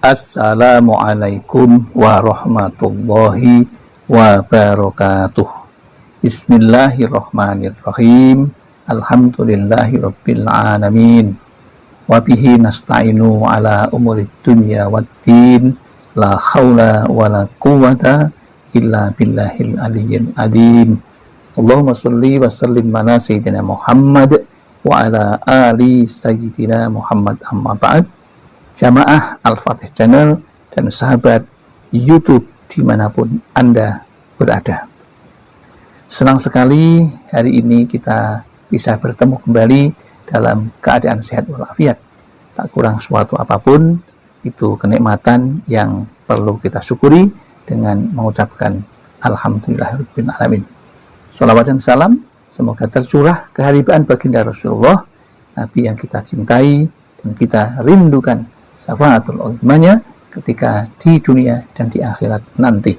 Assalamualaikum warahmatullahi wabarakatuh. Bismillahirrahmanirrahim. Alhamdulillahirabbil alamin. Wa bihi nasta'inu ala umurid dunya waddin. La haula wala quwwata illa billahil aliyyil azim. Allahumma shalli wa sallim ala sayyidina Muhammad wa ala ali sayyidina Muhammad, amma ba'd. Jamaah Al-Fatih Channel dan sahabat YouTube dimanapun Anda berada, senang sekali hari ini kita bisa bertemu kembali dalam keadaan sehat walafiat. Tak kurang suatu apapun, itu kenikmatan yang perlu kita syukuri dengan mengucapkan Alhamdulillahirabbil alamin. Shalawat dan salam semoga tercurah keharibaan baginda Rasulullah, Nabi yang kita cintai dan kita rindukan syafaatul uzmanya ketika di dunia dan di akhirat nanti.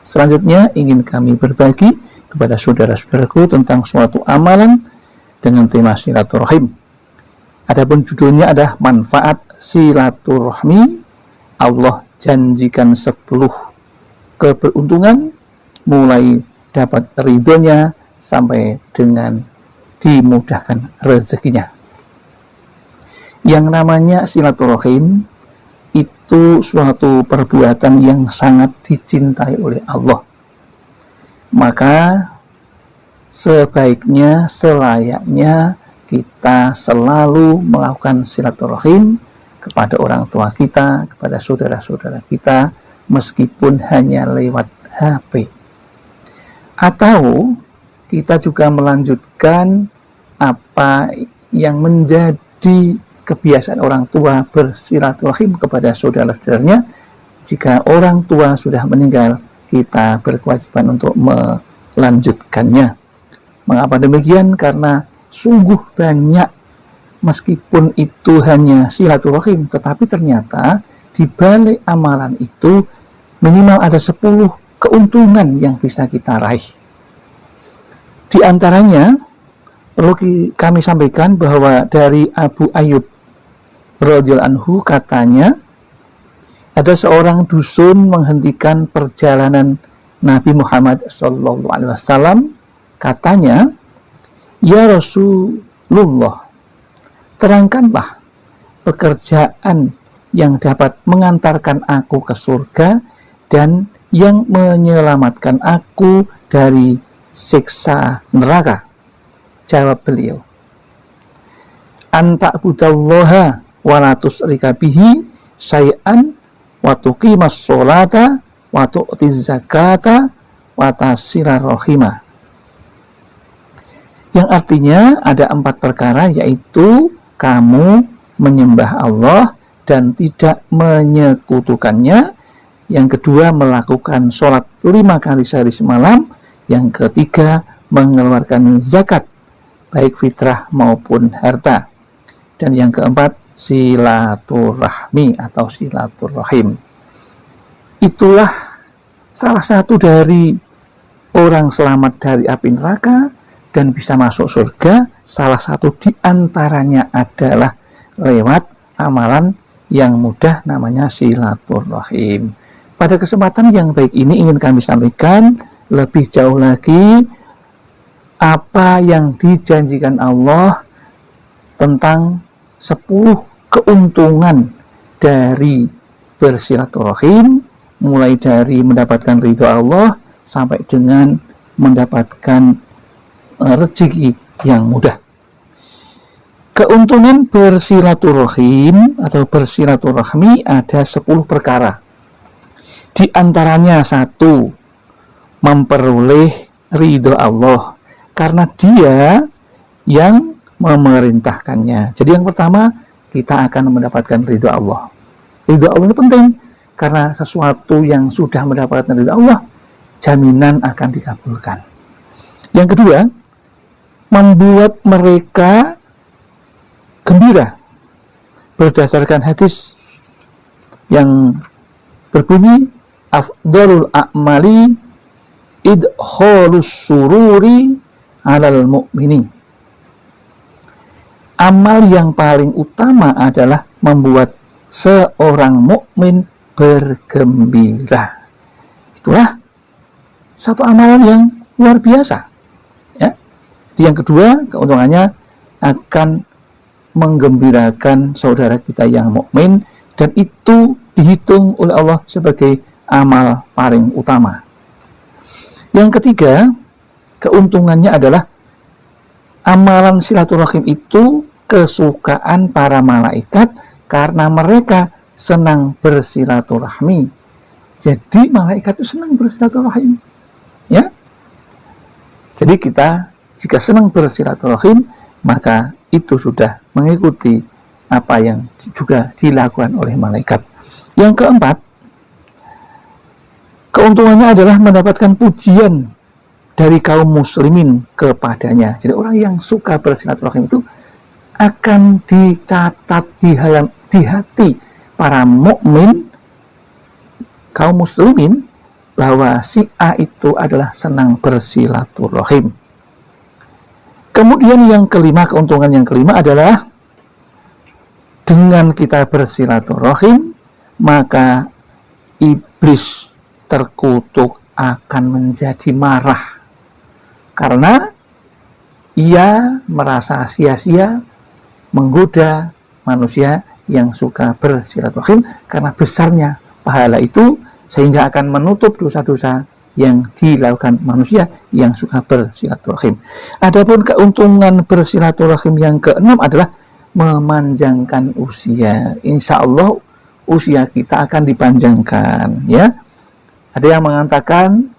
Selanjutnya ingin kami berbagi kepada saudara-saudaraku tentang suatu amalan dengan tema silaturahim. Adapun judulnya adalah manfaat silaturahmi. Allah janjikan 10 keberuntungan, mulai dapat ridhonya sampai dengan dimudahkan rezekinya. Yang namanya silaturahim itu suatu perbuatan yang sangat dicintai oleh Allah. Maka sebaiknya, selayaknya kita selalu melakukan silaturahim kepada orang tua kita, kepada saudara-saudara kita, meskipun hanya lewat HP. Atau kita juga melanjutkan apa yang menjadi kebiasaan orang tua bersilaturahim kepada saudara-saudaranya. Jika orang tua sudah meninggal, kita berkewajiban untuk melanjutkannya. Mengapa demikian? Karena sungguh banyak, meskipun itu hanya silaturahim, tetapi ternyata di balik amalan itu minimal ada 10 keuntungan yang bisa kita raih. Di antaranya perlu kami sampaikan bahwa dari Abu Ayyub radhiyallahu anhu, katanya ada seorang dusun menghentikan perjalanan Nabi Muhammad SAW. Katanya, "Ya Rasulullah, terangkanlah pekerjaan yang dapat mengantarkan aku ke surga dan yang menyelamatkan aku dari siksa neraka." Jawab beliau, "Anta budallaha wa la tusyrika bihi syai'an wa tuqimas sholata wa tu'tiz zakata wa tasilar rahimah." Yang artinya ada 4 perkara, yaitu kamu menyembah Allah dan tidak menyekutukannya. Yang kedua, melakukan sholat 5 kali sehari semalam. Yang ketiga, mengeluarkan zakat, baik fitrah maupun harta. Dan yang keempat, silaturahmi atau silaturahim. Itulah salah satu dari orang selamat dari api neraka dan bisa masuk surga. Salah satu di antaranya adalah lewat amalan yang mudah, namanya silaturahim. Pada kesempatan yang baik ini ingin kami sampaikan lebih jauh lagi apa yang dijanjikan Allah tentang 10 keuntungan dari bersilaturahim, mulai dari mendapatkan ridho Allah sampai dengan mendapatkan rezeki yang mudah. Keuntungan bersilaturahim atau bersilaturahmi ada 10 perkara. Di antaranya 1, memperoleh ridho Allah karena Dia yang memerintahkannya. Jadi yang pertama, kita akan mendapatkan ridho Allah. Ridho Allah ini penting karena sesuatu yang sudah mendapatkan ridho Allah, jaminan akan dikabulkan. Yang kedua, membuat mereka gembira berdasarkan hadis yang berbunyi, afdalul a'mali idkhalus sururi alal mu'mini. Amal yang paling utama adalah membuat seorang mukmin bergembira. Itulah satu amalan yang luar biasa. Ya. Yang kedua, keuntungannya akan menggembirakan saudara kita yang mukmin, dan itu dihitung oleh Allah sebagai amal paling utama. Yang ketiga, keuntungannya adalah amalan silaturahim itu kesukaan para malaikat karena mereka senang bersilaturahmi. Jadi malaikat itu senang bersilaturahim. Ya. Jadi kita jika senang bersilaturahim, maka itu sudah mengikuti apa yang juga dilakukan oleh malaikat. Yang keempat, keuntungannya adalah mendapatkan pujian dari kaum muslimin kepadanya. Jadi orang yang suka bersilaturahim itu akan dicatat di hati para mukmin kaum muslimin bahwa si A itu adalah senang bersilaturahim. Kemudian yang kelima, keuntungan yang kelima adalah dengan kita bersilaturahim, maka iblis terkutuk akan menjadi marah karena ia merasa sia-sia menggoda manusia yang suka bersilaturahim karena besarnya pahala itu, sehingga akan menutup dosa-dosa yang dilakukan manusia yang suka bersilaturahim. Adapun keuntungan bersilaturahim yang keenam adalah memanjangkan usia. Insya Allah usia kita akan dipanjangkan. Ya, ada yang mengatakan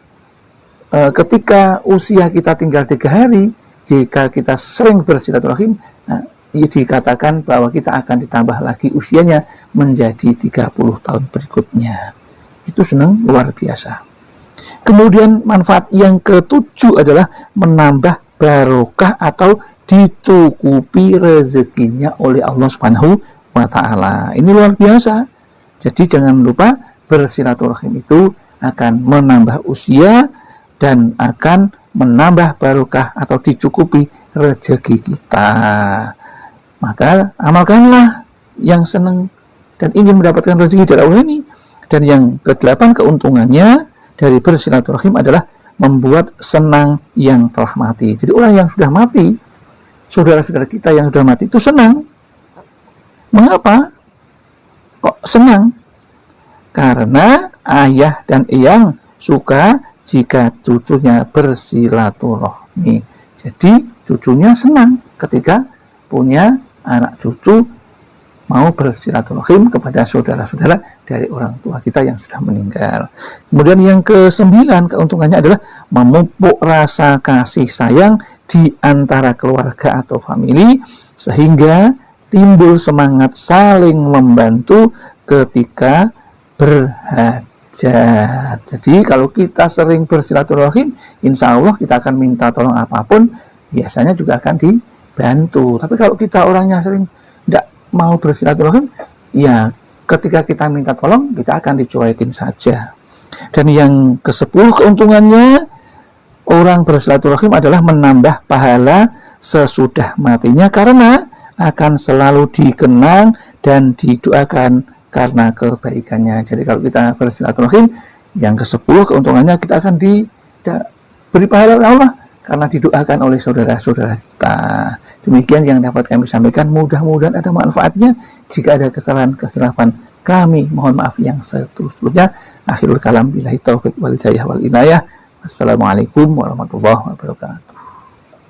ketika usia kita tinggal 3 hari, jika kita sering bersilaturahim, dikatakan bahwa kita akan ditambah lagi usianya menjadi 30 tahun berikutnya. Itu senang luar biasa. Kemudian manfaat yang ketujuh adalah menambah barokah atau dicukupi rezekinya oleh Allah Subhanahu wa Ta'ala. Ini luar biasa. Jadi jangan lupa bersilaturahim itu akan menambah usia dan akan menambah barokah atau dicukupi rezeki kita. Maka amalkanlah yang senang dan ingin mendapatkan rezeki dari Allah ini. Dan yang kedelapan, keuntungannya dari bersilaturahim adalah membuat senang yang telah mati. Jadi orang yang sudah mati, saudara-saudara kita yang sudah mati itu senang. Mengapa kok senang? Karena ayah dan eyang suka jika cucunya bersilaturahmi. Jadi cucunya senang ketika punya anak cucu mau bersilaturahim kepada saudara-saudara dari orang tua kita yang sudah meninggal. Kemudian yang ke-9, keuntungannya adalah memupuk rasa kasih sayang di antara keluarga atau famili, sehingga timbul semangat saling membantu ketika berhajat. Jadi kalau kita sering bersilaturahim, insya Allah kita akan minta tolong apapun, biasanya juga akan dibantu. Tapi kalau kita orangnya sering tidak mau bersilaturahim, ya ketika kita minta tolong, kita akan dicuekin saja. Dan yang ke-10 keuntungannya, orang bersilaturahim adalah menambah pahala sesudah matinya, karena akan selalu dikenang dan didoakan karena kebaikannya. Jadi kalau kita bersilaturahim, yang ke-10 keuntungannya kita akan diberi pahala oleh Allah karena didoakan oleh saudara-saudara kita. Demikian yang dapat kami sampaikan, mudah-mudahan ada manfaatnya. Jika ada kesalahan kekhilafan, kami mohon maaf yang setulus-tulusnya. Akhirul kalam, billahi taufiq wal hidayah wal inayah. Wassalamualaikum warahmatullahi wabarakatuh.